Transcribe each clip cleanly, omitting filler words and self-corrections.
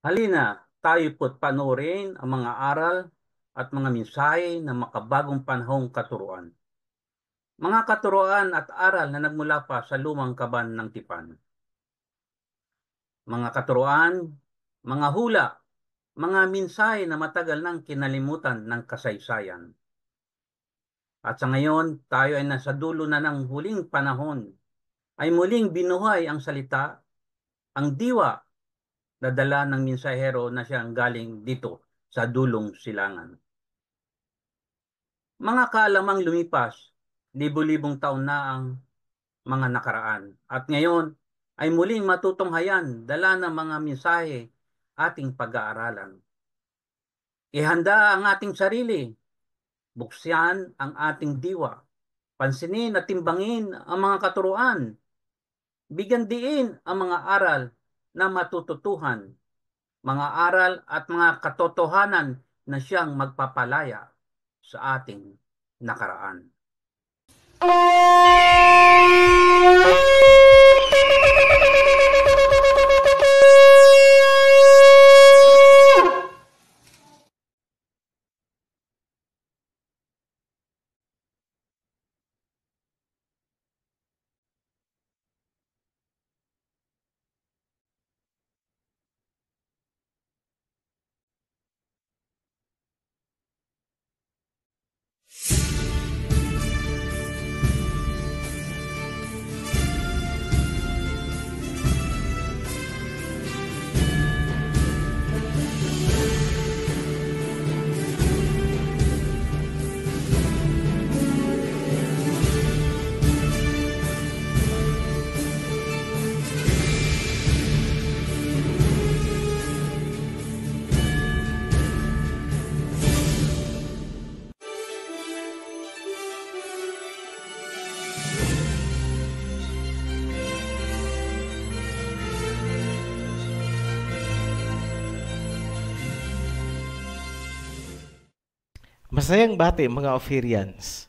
Halina, tayo po't panoorin ang mga aral at mga mensahe ng makabagong panahong katuruan. Mga katuruan at aral na nagmula pa sa lumang kaban ng tipan. Mga katuruan, mga hula, mga mensahe na matagal nang kinalimutan ng kasaysayan. At sa ngayon, tayo ay nasa dulo na ng huling panahon, ay muling binuhay ang salita, ang diwa na dala ng mensahero na siyang galing dito sa dulong silangan. Mga kaalamang lumipas, libo-libong taon na ang mga nakaraan. At ngayon ay muling matutunghayan dala ng mga mensahe ating pag-aaralan. Ihanda ang ating sarili, buksan ang ating diwa, pansinin at timbangin ang mga katuruan, bigyan diin ang mga aral na matututuhan, mga aral at mga katotohanan na siyang magpapalaya sa ating nakaraan. Masayang bati mga Ophirians.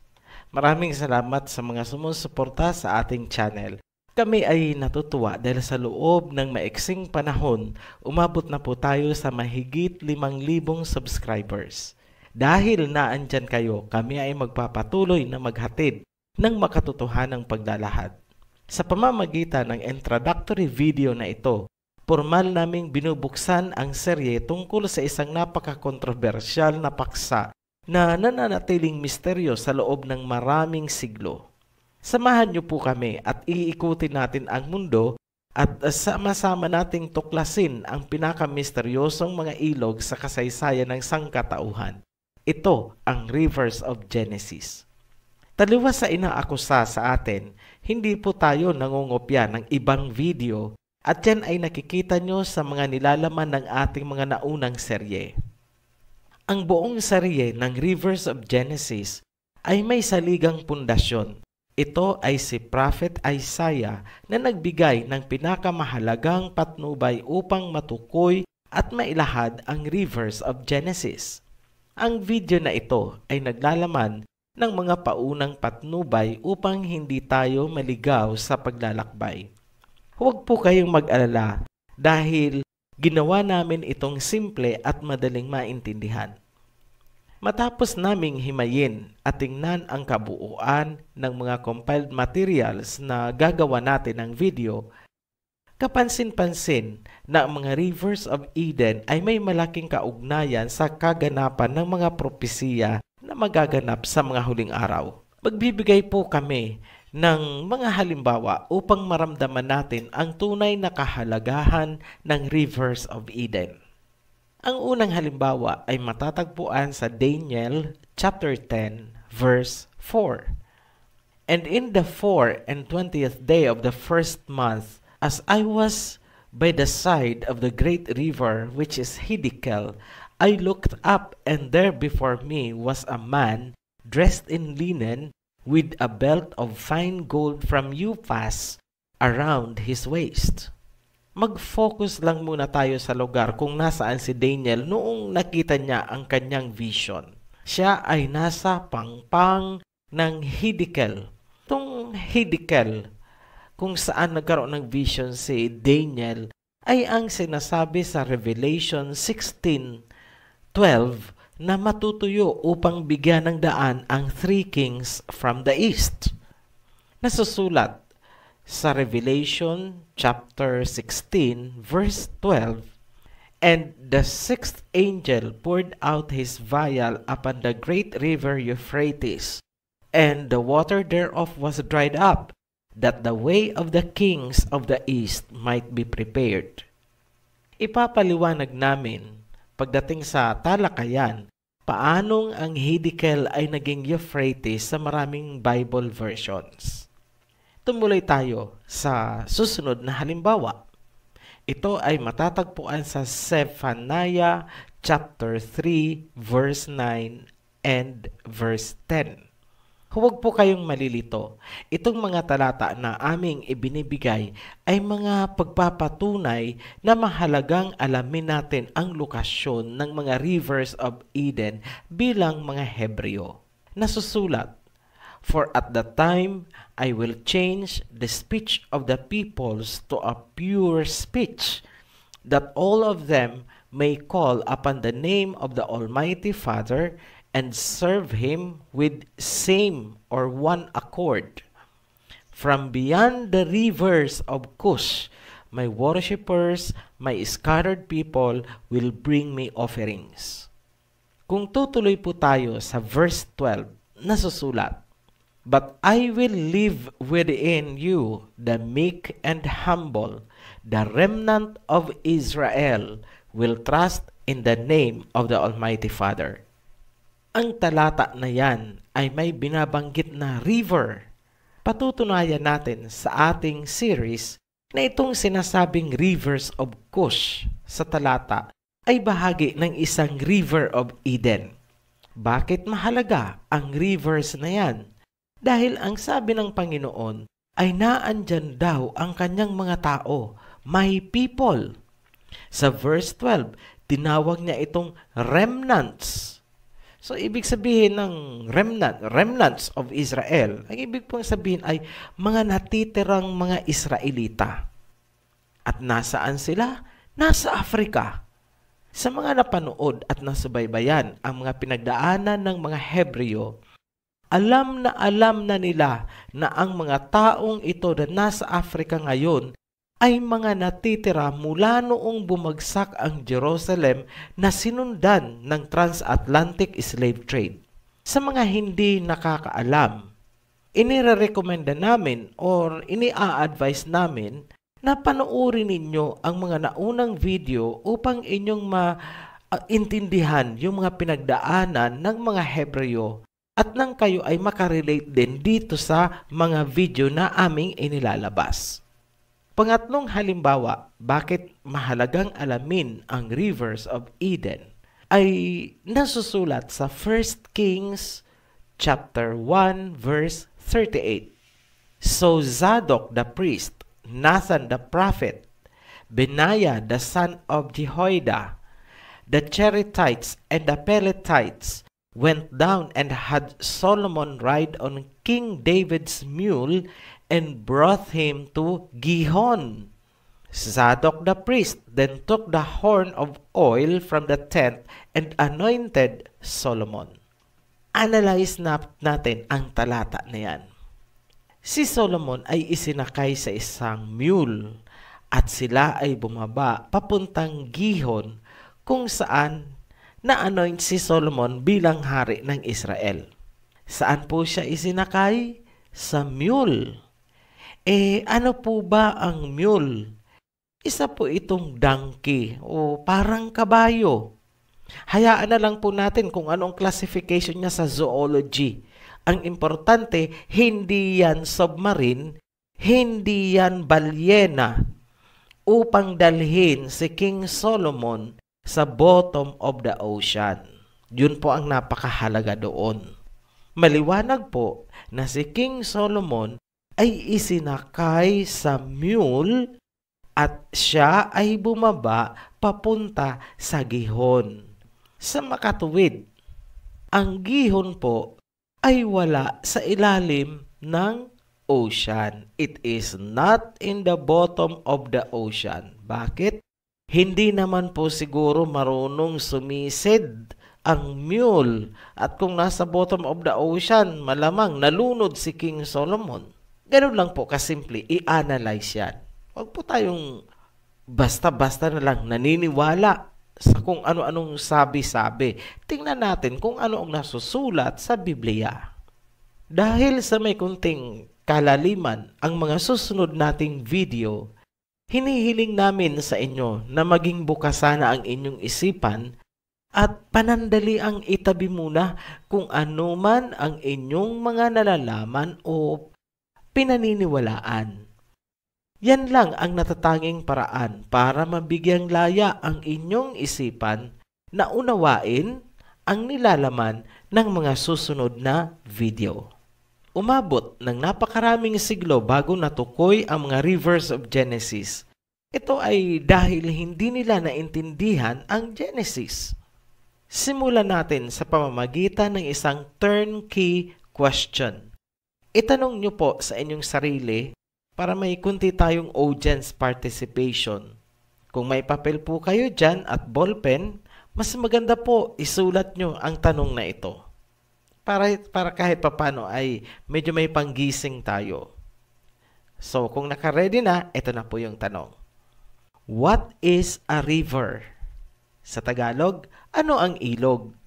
Maraming salamat sa mga sumusuporta sa ating channel. Kami ay natutuwa dahil sa loob ng maiksing panahon, umabot na po tayo sa mahigit 5,000 subscribers. Dahil naandyan kayo, kami ay magpapatuloy na maghatid ng makatotohanang paglalahad. Sa pamamagitan ng introductory video na ito, formal naming binubuksan ang serye tungkol sa isang napaka-kontrobersyal na paksa na nananatiling misteryo sa loob ng maraming siglo. Samahan niyo po kami at iikutin natin ang mundo at sama-sama nating tuklasin ang pinakamisteryosong mga ilog sa kasaysayan ng sangkatauhan. Ito ang Rivers of Genesis. Taliwas sa inaakusa sa atin, hindi po tayo nangungopya ng ibang video at yan ay nakikita nyo sa mga nilalaman ng ating mga naunang serye. Ang buong serye ng Rivers of Genesis ay may saligang pundasyon. Ito ay si Prophet Isaiah na nagbigay ng pinakamahalagang patnubay upang matukoy at mailahad ang Rivers of Genesis. Ang video na ito ay naglalaman ng mga paunang patnubay upang hindi tayo maligaw sa paglalakbay. Huwag po kayong mag-alala dahil ginawa namin itong simple at madaling maintindihan. Matapos naming himayin at tingnan ang kabuuan ng mga compiled materials na gagawa natin ng video, kapansin-pansin na ang mga Rivers of Eden ay may malaking kaugnayan sa kaganapan ng mga propesiya na magaganap sa mga huling araw. Magbibigay po kami ng mga halimbawa upang maramdaman natin ang tunay na kahalagahan ng Rivers of Eden. Ang unang halimbawa ay matatagpuan sa Daniel chapter 10 verse 4. And in the 24th day of the first month, as I was by the side of the great river which is Hiddekel, I looked up, and there before me was a man dressed in linen, with a belt of fine gold from Uphaz around his waist. Mag-focus lang muna tayo sa lugar kung nasaan si Daniel noong nakita niya ang kanyang vision. Siya ay nasa pangpang ng Hiddekel. Itong Hiddekel, kung saan nagkaroon ng vision si Daniel, ay ang sinasabi sa Revelation 16:12 na matutuyo upang bigyan ng daan ang three kings from the east. Nasusulat sa Revelation chapter 16 verse 12, "And the sixth angel poured out his vial upon the great river Euphrates, and the water thereof was dried up, that the way of the kings of the east might be prepared." Ipapaliwanag namin pagdating sa talakayan paanong ang Hiddekel ay naging Euphrates sa maraming Bible versions. Tumuloy tayo sa susunod na halimbawa. Ito ay matatagpuan sa Zephaniah chapter 3 verse 9 and verse 10. Huwag po kayong malilito. Itong mga talata na aming ibinibigay ay mga pagpapatunay na mahalagang alamin natin ang lokasyon ng mga rivers of Eden bilang mga Hebreo. Nasusulat, "For at the time I will change the speech of the peoples to a pure speech, that all of them may call upon the name of the Almighty Father and serve Him with same or one accord. From beyond the rivers of Cush, my worshippers, my scattered people will bring me offerings." Kung tutuloy po tayo sa verse 12, nasusulat, "But I will live within you, the meek and humble, the remnant of Israel will trust in the name of the Almighty Father." Ang talata na yan ay may binabanggit na river. Patutunayan natin sa ating series na itong sinasabing rivers of Cush sa talata ay bahagi ng isang river of Eden. Bakit mahalaga ang rivers na yan? Dahil ang sabi ng Panginoon ay naandyan daw ang kanyang mga tao, my people. Sa verse 12, tinawag niya itong remnants. So, ibig sabihin ng remnants of Israel, ang ibig pong sabihin ay mga natitirang mga Israelita. At nasaan sila? Nasa Africa. Sa mga napanood at nasubaybayan ang mga pinagdaanan ng mga Hebreo, alam na nila na ang mga taong ito na nasa Africa ngayon ay mga natitira mula noong bumagsak ang Jerusalem na sinundan ng transatlantic slave trade. Sa mga hindi nakakaalam, inirekomenda namin or ini-advise namin na panoorin ninyo ang mga naunang video upang inyong maintindihan yung mga pinagdaanan ng mga Hebreo at nang kayo ay makarelate din dito sa mga video na aming inilalabas. Pangatlong halimbawa, bakit mahalagang alamin ang rivers of Eden ay nasusulat sa 1 Kings chapter 1 verse 38. "So Zadok the priest, Nathan the prophet, Benaiah the son of Jehoiada, the Cherethites and the Pelethites went down and had Solomon ride on King David's mule and brought him to Gihon. Zadok the priest then took the horn of oil from the tent and anointed Solomon." Analyze natin ang talata na yan. Si Solomon ay isinakay sa isang mule at sila ay bumaba papuntang Gihon kung saan na-anoint si Solomon bilang hari ng Israel. Saan po siya isinakay? Sa mule. Ano po ba ang mule? Isa po itong donkey o parang kabayo. Hayaan na lang po natin kung anong classification niya sa zoology. Ang importante, hindi yan submarine, hindi yan balyena upang dalhin si King Solomon sa bottom of the ocean. Yun po ang napakahalaga doon. Maliwanag po na si King Solomon ay isinakay sa mule at siya ay bumaba papunta sa Gihon. Sa makatuwid, ang Gihon po ay wala sa ilalim ng ocean. It is not in the bottom of the ocean. Bakit? Hindi naman po siguro marunong sumisid ang mule at kung nasa bottom of the ocean, malamang nalunod si King Solomon. Ganun lang po kasimple, i-analyze yan. Huwag po tayong basta-basta na lang naniniwala sa kung ano-anong sabi-sabi. Tingnan natin kung ano ang nasusulat sa Biblia. Dahil sa may kunting kalaliman ang mga susunod nating video, hinihiling namin sa inyo na maging bukas sana ang inyong isipan at panandali ang itabi muna kung ano man ang inyong mga nalalaman o pinaniniwalaan. Yan lang ang natatanging paraan para mabigyang laya ang inyong isipan na unawain ang nilalaman ng mga susunod na video. Umabot ng napakaraming siglo bago natukoy ang mga rivers of Genesis. Ito ay dahil hindi nila naintindihan ang Genesis. Simulan natin sa pamamagitan ng isang turnkey question. Itanong niyo po sa inyong sarili para may kunti tayong audience participation. Kung may papel po kayo dyan at ballpen, mas maganda po isulat nyo ang tanong na ito. Para kahit papano ay medyo may panggising tayo. So, kung naka-ready na, ito na po yung tanong. What is a river? Sa Tagalog, ano ang ilog?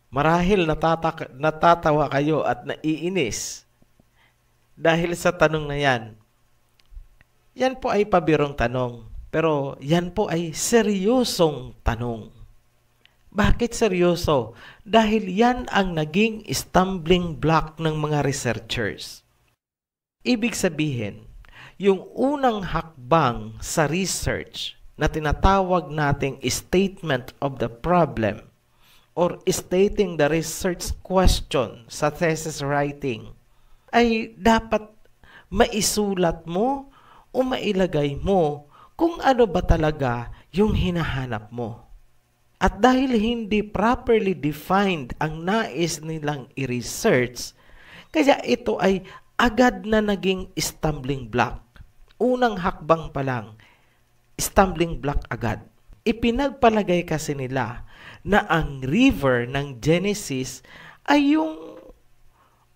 Marahil natatawa kayo at naiinis dahil sa tanong na yan. Yan po ay pabirong tanong, pero yan po ay seryosong tanong. Bakit seryoso? Dahil yan ang naging stumbling block ng mga researchers. Ibig sabihin, yung unang hakbang sa research na tinatawag nating statement of the problem or stating the research question sa thesis writing ay dapat maisulat mo o mailagay mo kung ano ba talaga yung hinahanap mo. At dahil hindi properly defined ang nais nilang i-research, kaya ito ay agad na naging stumbling block. Unang hakbang pa lang, stumbling block agad. Ipinagpalagay kasi nila na ang river ng Genesis ay yung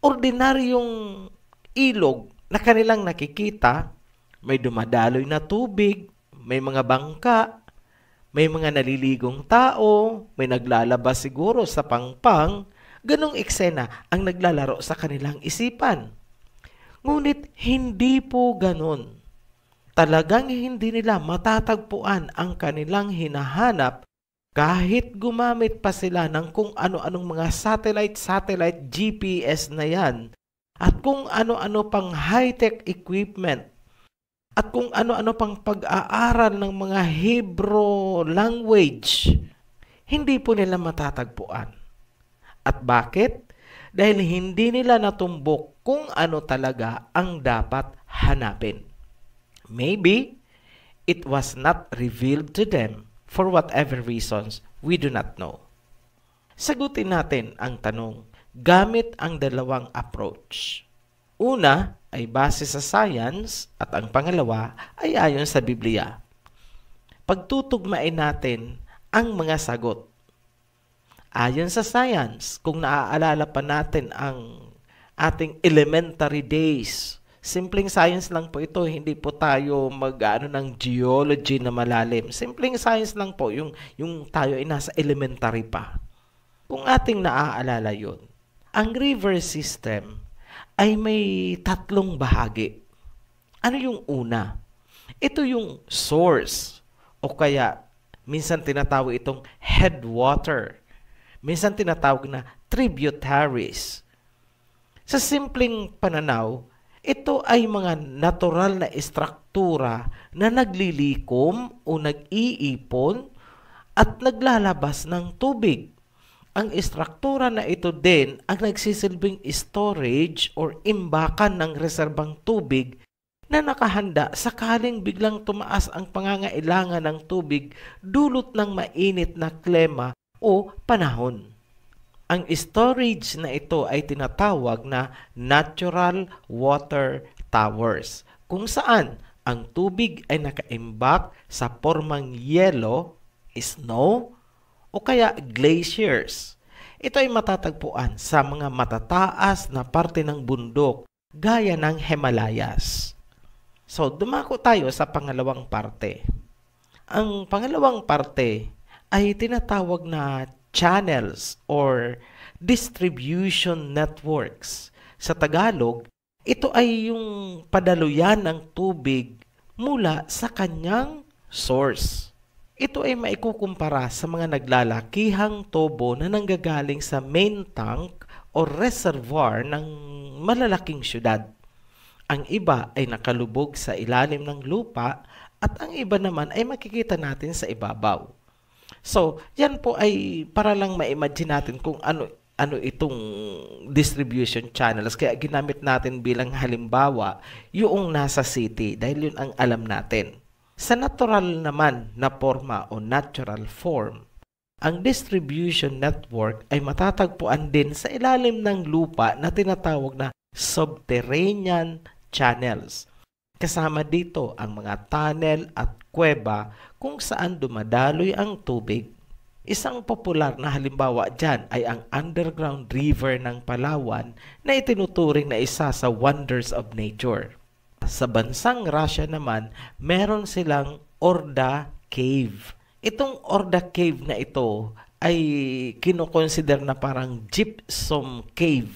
ordinaryong ilog na kanilang nakikita. May dumadaloy na tubig, may mga bangka, may mga naliligong tao, may naglalaba siguro sa pangpang, ganong eksena ang naglalaro sa kanilang isipan. Ngunit hindi po ganon. Talagang hindi nila matatagpuan ang kanilang hinahanap kahit gumamit pa sila ng kung ano-anong mga satellite GPS na yan at kung ano-ano pang high-tech equipment at kung ano-ano pang pag-aaral ng mga Hebrew language, hindi po nila matatagpuan. At bakit? Dahil hindi nila natumbok kung ano talaga ang dapat hanapin. Maybe it was not revealed to them for whatever reasons we do not know. Sagutin natin ang tanong gamit ang dalawang approach. Una ay base sa science at ang pangalawa ay ayon sa Biblia. Pagtutugmain natin ang mga sagot. Ayon sa science, kung naaalala pa natin ang ating elementary days, simpleng science lang po ito, hindi po tayo mag-ano ng geology na malalim. Simpleng science lang po, yung tayo ay nasa elementary pa. Kung ating naaalala yun, ang river system ay may tatlong bahagi. Ano yung una? Ito yung source o kaya minsan tinatawag itong headwater. Minsan tinatawag na tributaries. Sa simpleng pananaw, ito ay mga natural na istruktura na naglilikom o nag-iipon at naglalabas ng tubig. Ang istruktura na ito din ang nagsisilbing storage or imbakan ng reserbang tubig na nakahanda sakaling biglang tumaas ang pangangailangan ng tubig dulot ng mainit na klima o panahon. Ang storage na ito ay tinatawag na natural water towers, kung saan Ang tubig ay nakaimbak sa pormang yelo, snow, o kaya glaciers. Ito ay matatagpuan sa mga matataas na parte ng bundok gaya ng Himalayas. So, dumako tayo sa pangalawang parte. Ang pangalawang parte ay tinatawag na channels or distribution networks. Sa Tagalog, ito ay yung padaluyan ng tubig mula sa kanyang source. Ito ay maikukumpara sa mga naglalakihang tubo na nanggagaling sa main tank o reservoir ng malalaking syudad. Ang iba ay nakalubog sa ilalim ng lupa at ang iba naman ay makikita natin sa ibabaw. So, yan po ay para lang ma-imagine natin kung ano itong distribution channels. Kaya ginamit natin bilang halimbawa yung nasa city dahil yun ang alam natin. Sa natural naman na forma o natural form, ang distribution network ay matatagpuan din sa ilalim ng lupa na tinatawag na subterranean channels. Kasama dito ang mga tunnel at kuweba kung saan dumadaloy ang tubig. Isang popular na halimbawa dyan ay ang underground river ng Palawan na itinuturing na isa sa wonders of nature. Sa bansang Russia naman, meron silang Orda Cave. Itong Orda Cave na ito ay kinoconsider na parang gypsum cave.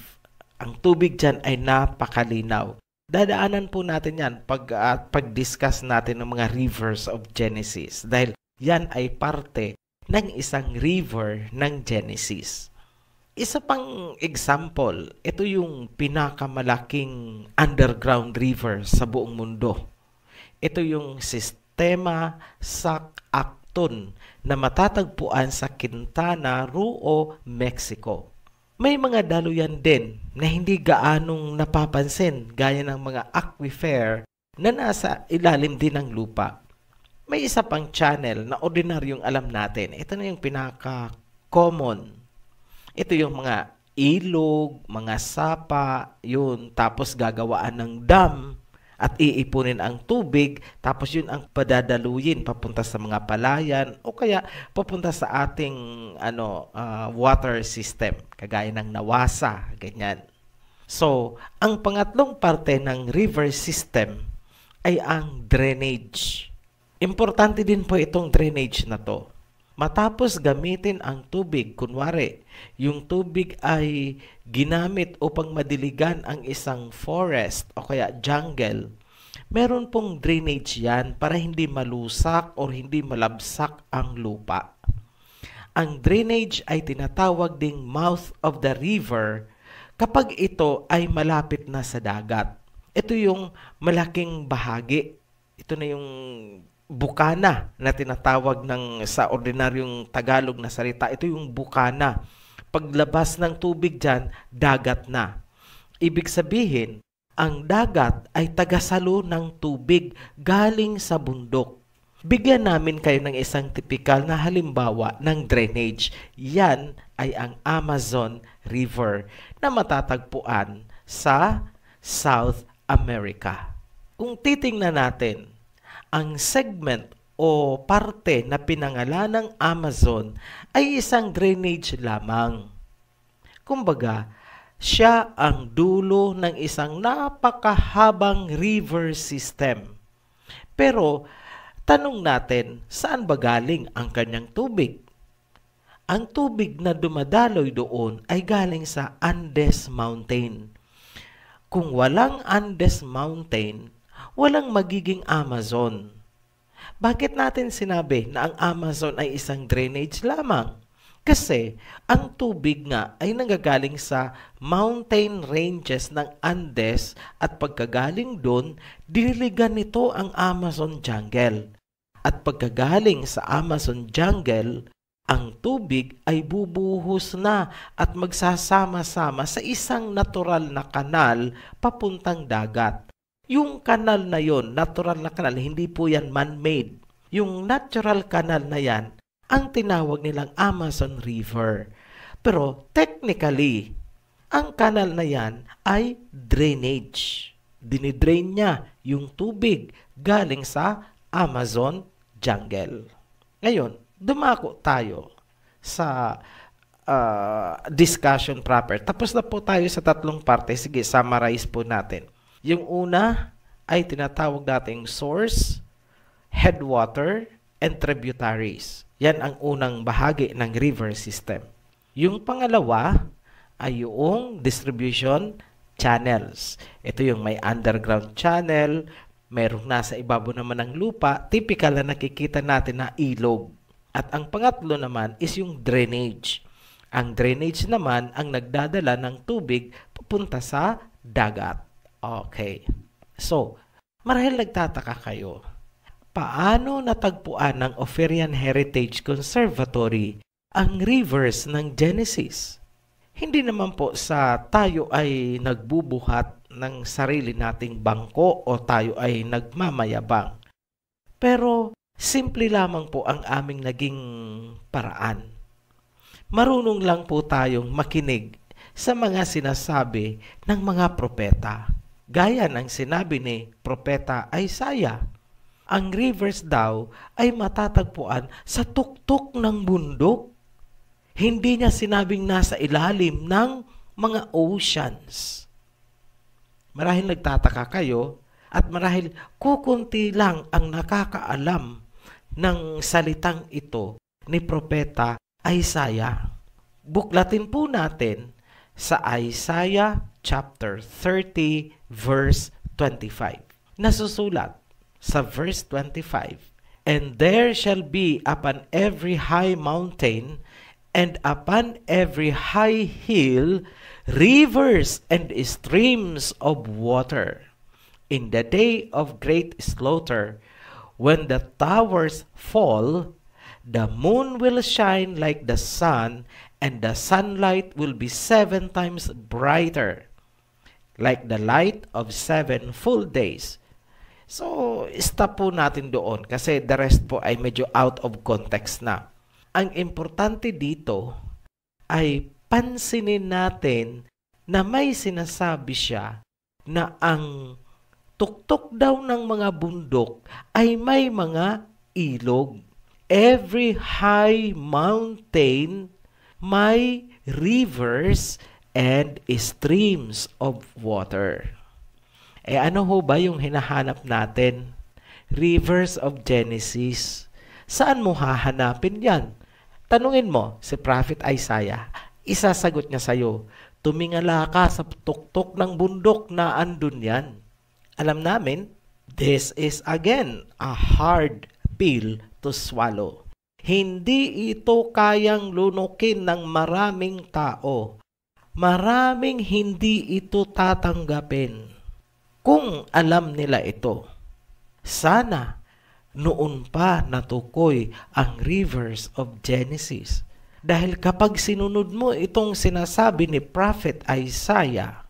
Ang tubig dyan ay napakalinaw. Dadaanan po natin yan pag-discuss natin ng mga rivers of Genesis dahil yan ay parte ng isang river ng Genesis. Isa pang example, ito yung pinakamalaking underground river sa buong mundo. Ito yung sistema Sac-Acton na matatagpuan sa Quintana Roo, Mexico. May mga daluyan din na hindi gaanong napapansin gaya ng mga aquifer na nasa ilalim din ng lupa. May isa pang channel na ordinaryong alam natin. Ito na yung pinaka-common. Ito yung mga ilog, mga sapa, yun. Tapos gagawaan ng dam at iipunin ang tubig. Tapos yun ang padadaluyin papunta sa mga palayan o kaya papunta sa ating water system. Kagaya ng Nawasa, ganyan. So, ang pangatlong parte ng river system ay ang drainage. Importante din po itong drainage na to. Matapos gamitin ang tubig, kunwari, yung tubig ay ginamit upang madiligan ang isang forest o kaya jungle, meron pong drainage yan para hindi malusak o hindi malabsak ang lupa. Ang drainage ay tinatawag ding mouth of the river kapag ito ay malapit na sa dagat. Ito yung malaking bahagi. Ito na yung bukana na tinatawag sa ordinaryong Tagalog na salita. Ito yung bukana. Paglabas ng tubig dyan, dagat na. Ibig sabihin, ang dagat ay tagasalo ng tubig galing sa bundok. Bigyan namin kayo ng isang tipikal na halimbawa ng drainage. Yan ay ang Amazon River na matatagpuan sa South America. Kung titingnan natin, ang segment o parte na pinangalan ng Amazon ay isang drainage lamang. Kumbaga, siya ang dulo ng isang napakahabang river system. Pero, tanong natin, saan ba galing ang kanyang tubig? Ang tubig na dumadaloy doon ay galing sa Andes Mountain. Kung walang Andes Mountain, walang magiging Amazon. Bakit natin sinabi na ang Amazon ay isang drainage lamang? Kasi ang tubig nga ay nanggagaling sa mountain ranges ng Andes at pagkagaling doon, diniligan nito ang Amazon jungle. At pagkagaling sa Amazon jungle, ang tubig ay bubuhos na at magsasama-sama sa isang natural na kanal papuntang dagat. Yung kanal na yon, natural na kanal, hindi po yan man-made. Yung natural kanal na yan, ang tinawag nilang Amazon River. Pero technically, ang kanal na yan ay drainage. Dinidrain niya yung tubig galing sa Amazon jungle. Ngayon, dumako tayo sa discussion proper. Tapos na po tayo sa tatlong parte. Sige, summarize po natin. Yung una ay tinatawag nating source, headwater, and tributaries. Yan ang unang bahagi ng river system. Yung pangalawa ay yung distribution channels. Ito yung may underground channel, mayroong nasa ibabaw naman ng lupa, typical na nakikita natin na ilog. At ang pangatlo naman is yung drainage. Ang drainage naman ang nagdadala ng tubig papunta sa dagat. Okay. So, marahil nagtataka kayo, paano natagpuan ng Ophirian Heritage Conservatory ang rivers ng Genesis? Hindi naman po sa tayo ay nagbubuhat ng sarili nating bangko o tayo ay nagmamayabang. Pero simple lamang po ang aming naging paraan. Marunong lang po tayong makinig sa mga sinasabi ng mga propeta. Gaya ng sinabi ni Propeta Isaiah, ang rivers daw ay matatagpuan sa tuktok ng bundok. Hindi niya sinabing nasa ilalim ng mga oceans. Marahil nagtataka kayo at marahil kukunti lang ang nakakaalam ng salitang ito ni Propeta Isaiah. Buklatin po natin sa Isaiah chapter 30 verse 25. Nasusulat sa verse 25, "And there shall be upon every high mountain and upon every high hill rivers and streams of water. In the day of great slaughter, when the towers fall, the moon will shine like the sun, and the sunlight will be 7 times brighter, like the light of 7 full days." So, stop po natin doon kasi the rest po ay medyo out of context na. Ang importante dito ay pansinin natin na may sinasabi siya na ang tuktok daw ng mga bundok ay may mga ilog. Every high mountain may rivers and streams of water. Ano ho ba yung hinahanap natin? Rivers of Genesis. Saan mo hahanapin yan? Tanungin mo si Prophet Isaiah. Isasagot niya sa'yo, tumingala ka sa tuktok ng bundok na andun yan. Alam namin, this is again a hard pill to swallow. Hindi ito kayang lunukin ng maraming tao. Maraming hindi ito tatanggapin. Kung alam nila ito, sana noon pa natukoy ang rivers of Genesis. Dahil kapag sinunod mo itong sinasabi ni Prophet Isaiah,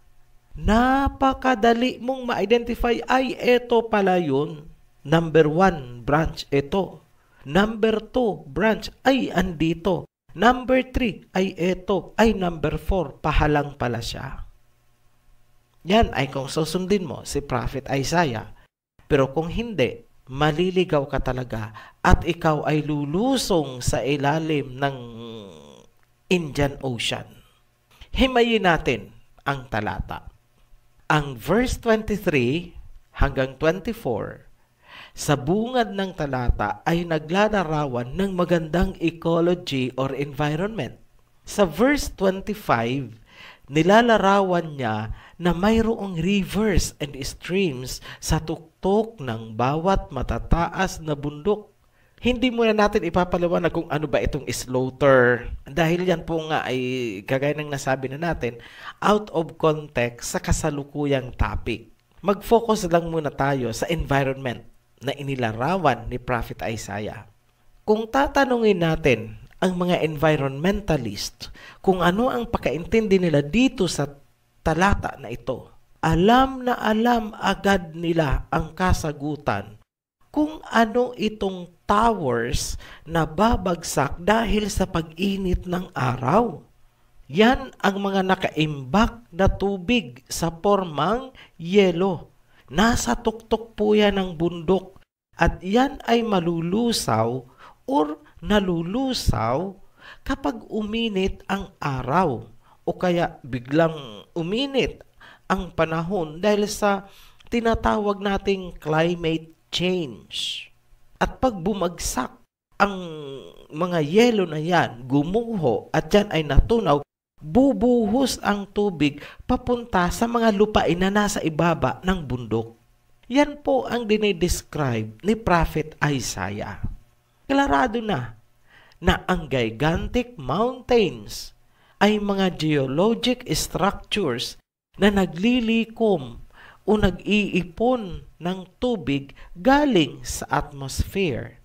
napakadali mong ma-identify, ay eto pala yun. Number 1 branch ito. Number 2 branch ay andito. Number 3 ay eto. Ay number 4, pahalang pala siya. Yan ay kung susundin mo si Prophet Isaiah. Pero kung hindi, maliligaw ka talaga at ikaw ay lulusong sa ilalim ng Indian Ocean. Himayin natin ang talata. Ang verse 23 hanggang 24 sa bungad ng talata ay naglalarawan ng magandang ecology or environment. Sa verse 25, nilalarawan niya na mayroong rivers and streams sa tuktok ng bawat matataas na bundok. Hindi muna natin ipapaliwanag kung ano ba itong slaughter. Dahil yan po nga ay, kagaya ng nasabi na natin, out of context sa kasalukuyang topic. Mag-focus lang muna tayo sa environment na inilarawan ni Prophet Isaiah. Kung tatanungin natin ang mga environmentalist kung ano ang pakaintindi nila dito sa talata na ito, alam na alam agad nila ang kasagutan kung ano itong towers na babagsak dahil sa pag-init ng araw. Yan ang mga nakaimbak na tubig sa formang yelo. Nasa tuktok po yan ng bundok at yan ay malulusaw or nalulusaw kapag uminit ang araw o kaya biglang uminit ang panahon dahil sa tinatawag nating climate change. At pag bumagsak ang mga yelo na yan, gumuho at yan ay natunaw, bubuhos ang tubig papunta sa mga lupain na nasa ibaba ng bundok. Yan po ang dinidescribe ni Prophet Isaiah. Klarado na ang gigantic mountains ay mga geologic structures na naglilikom o nag-iipon ng tubig galing sa atmosphere.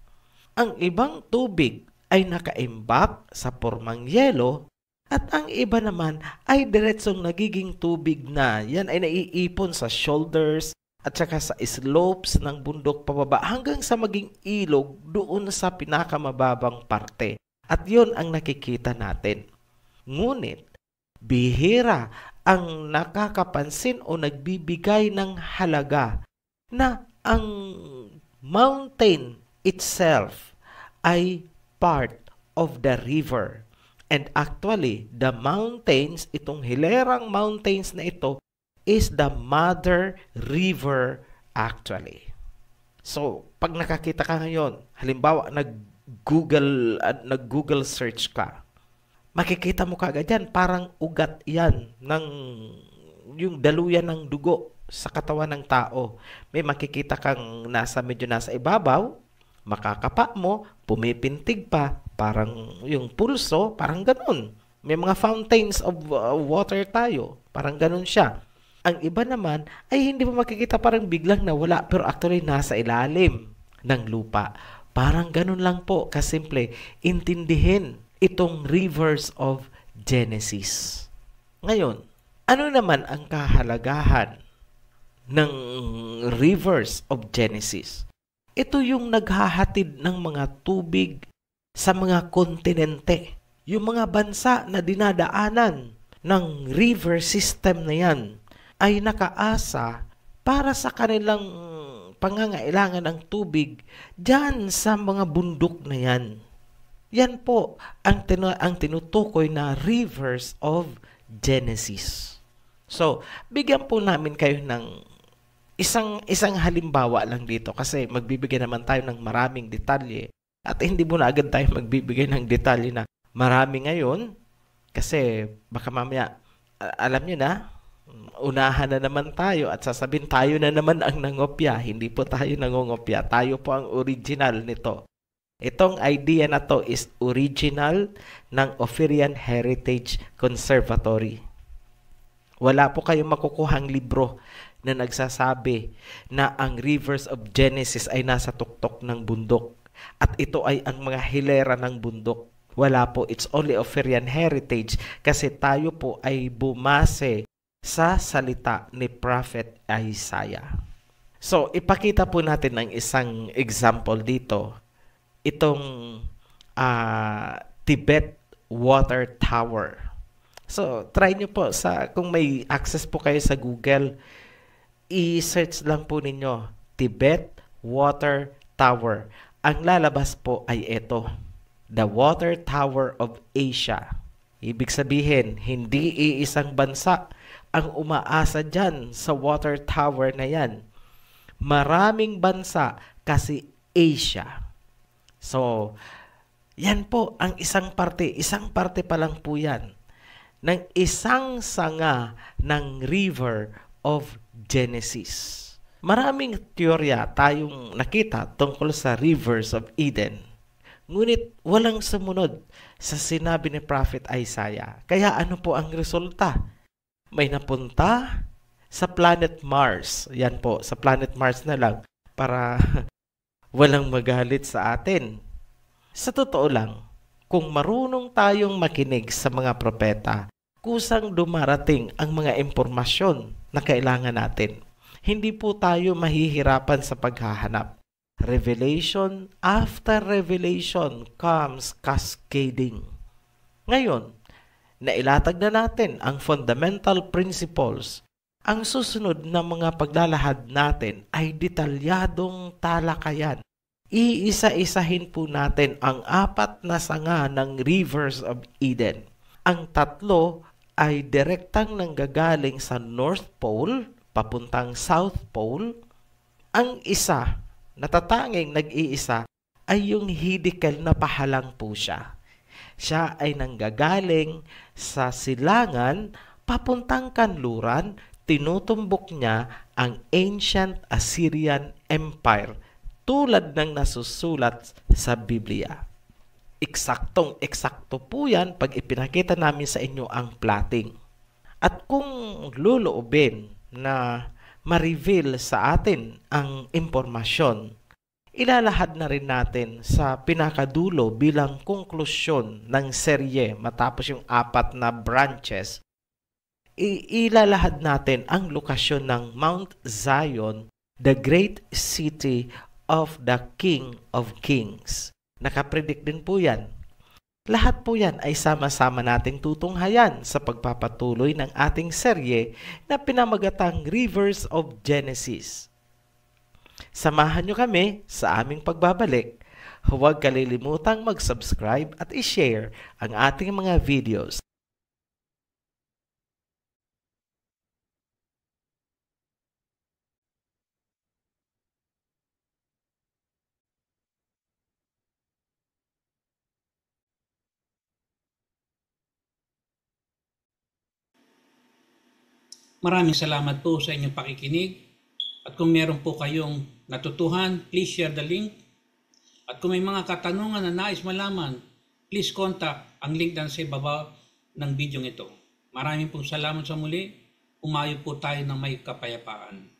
Ang ibang tubig ay nakaimbak sa pormang yelo at ang iba naman ay diretsong nagiging tubig na. Yan ay naiipon sa shoulders at saka sa slopes ng bundok pababa hanggang sa maging ilog doon sa pinakamababang parte. At yun ang nakikita natin. Ngunit, bihira ang nakakapansin o nagbibigay ng halaga na ang mountain itself ay part of the river. And actually, the mountains, itong hilerang mountains na ito, is the mother river actually. So, pag nakakita ka ngayon, halimbawa nag-Google search ka, makikita mo kagad yan, parang ugat yan ng yung daluyan ng dugo sa katawan ng tao. May makikita kang medyo nasa ibabaw, makakapa mo, pumipintig pa, parang yung pulso, parang ganun. May mga fountains of water tayo, parang ganun siya. Ang iba naman ay hindi mo makikita, parang biglang nawala, pero actually nasa ilalim ng lupa. Parang ganun lang po, kasimple, intindihin itong rivers of Genesis. Ngayon, ano naman ang kahalagahan ng rivers of Genesis? Ito yung naghahatid ng mga tubig sa mga kontinente. Yung mga bansa na dinadaanan ng river system na yan ay nakaasa para sa kanilang pangangailangan ng tubig dyan sa mga bundok na yan. Yan po ang tinutukoy na rivers of Genesis. So, bigyan po namin kayo ng isang halimbawa lang dito kasi magbibigay naman tayo ng maraming detalye at hindi mo na agad tayo magbibigay ng detalye na marami ngayon kasi baka mamaya alam nyo na, unahan na naman tayo at sasabihin tayo na naman ang nangopya. Hindi po tayo nangongopya. Tayo po ang original nito. Itong idea na to is original ng Ophirian Heritage Conservatory. Wala po kayong makukuhang libro na nagsasabi na ang rivers of Genesis ay nasa tuktok ng bundok at ito ay ang mga hilera ng bundok. Wala po, it's only Ophirian Heritage kasi tayo po ay bumase sa salita ni Prophet Isaiah. So, ipakita po natin ng isang example dito. Itong Tibet Water Tower. So, try nyo po kung may access po kayo sa Google, i-search lang po ninyo, Tibet Water Tower. Ang lalabas po ay ito, the Water Tower of Asia. Ibig sabihin, hindi iisang bansa ang umaasa dyan sa water tower na yan. Maraming bansa kasi Asia. So, yan po ang isang parte pa lang po yan ng isang sanga ng river of Genesis. Maraming teorya tayong nakita tungkol sa rivers of Eden. Ngunit walang sumunod sa sinabi ni Prophet Isaiah. Kaya ano po ang resulta? May napunta sa planet Mars. Yan po, sa planet Mars na lang para walang magalit sa atin. Sa totoo lang, kung marunong tayong makinig sa mga propeta, kusang dumarating ang mga impormasyon na kailangan natin. Hindi po tayo mahihirapan sa paghahanap. Revelation after revelation comes cascading. Ngayon, nailatag na natin ang fundamental principles Ang susunod na mga paglalahad natin ay detalyadong talakayan. Iisa-isahin po natin ang 4 na sanga ng Rivers of Eden. Ang 3 ay direktang nanggagaling sa North Pole papuntang South Pole. Ang isa, natatanging nag-iisa, ay yung hidikal na pahalang po siya. Siya ay nanggagaling sa silangan papuntang kanluran. Tinutumbok niya ang ancient Assyrian Empire tulad ng nasusulat sa Biblia. Eksaktong-eksakto po yan pag ipinakita namin sa inyo ang plotting. At kung luluobin na ma-reveal sa atin ang impormasyon, ilalahad na rin natin sa pinakadulo bilang konklusyon ng serye matapos yung 4 na branches. Ilalahad natin ang lokasyon ng Mount Zion, the great city of the King of Kings. Nakapredict din po yan. Lahat po yan ay sama-sama nating tutunghayan sa pagpapatuloy ng ating serye na pinamagatang Rivers of Genesis. Samahan nyo kami sa aming pagbabalik. Huwag kalilimutang mag-subscribe at i-share ang ating mga videos. Maraming salamat po sa inyong pakikinig. At kung meron po kayong natutuhan, please share the link. At kung may mga katanungan na nais malaman, please contact ang link dan sa ibaba ng video ito. Maraming pong salamat sa muli. Umayo po tayo ng may kapayapaan.